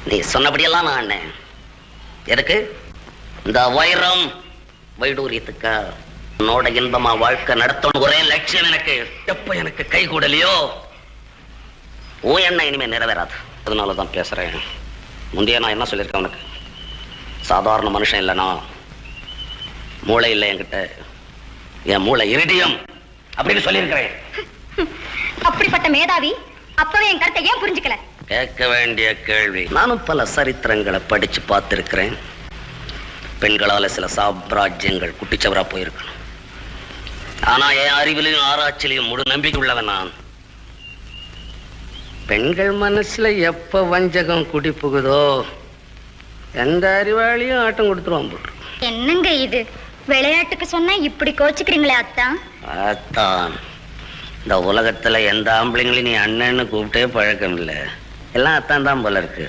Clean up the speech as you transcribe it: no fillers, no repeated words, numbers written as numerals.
நீ சொன்னபடியெல்லாம் நான் அண்ணன். எதுக்கு இந்த வைரம் வைடூரியத்துக்கா? உன்னோட இன்பமா வாழ்க்கை நடத்தணும் ஒரே லட்சியம் எனக்கு. எப்ப எனக்கு கை கூடலையோ உன் எண்ணம் இனிமே நிறைவேறாது. அதனாலதான் பேசுறேன். முந்தைய நான் என்ன சொல்லியிருக்கேன் உனக்கு? சாதாரண மனுஷன் இல்லைனா மூளை இல்லை என்கிட்ட, என் மூளை இரிடியம் அப்படின்னு சொல்லியிருக்கிறேன். அப்படிப்பட்ட மேதாவி அப்பவே என் கருத்தை ஏன் புரிஞ்சுக்கல? கேட்க வேண்டிய கேள்வி. நானும் பல சரித்திரங்களை படிச்சு பார்த்திருக்கிறேன். பெண்களால சில சாம்ராஜ்யங்கள் குட்டிச்சவரா போயிருக்கணும். ஆனா என் அறிவிலையும் ஆராய்ச்சியிலையும் முழு நம்பிக்கை உள்ளவன் நான். பெண்கள் மனசுல எப்ப வஞ்சகம் குடி புகுதோ எந்த அறிவாளியும் ஆட்டம் கொடுத்துருவான் போட்டு. என்னங்க இது? விளையாட்டுக்கு சொன்னா இப்படி கோச்சுக்கிறீங்களே அத்தான்? அத்தான், இந்த உலகத்துல எந்த ஆம்பளைங்களையும் நீ அண்ணன்னு கூப்பிட்டே பழக்கம் இல்லை. எல்லாம் அத்தான் தான் போல இருக்கு.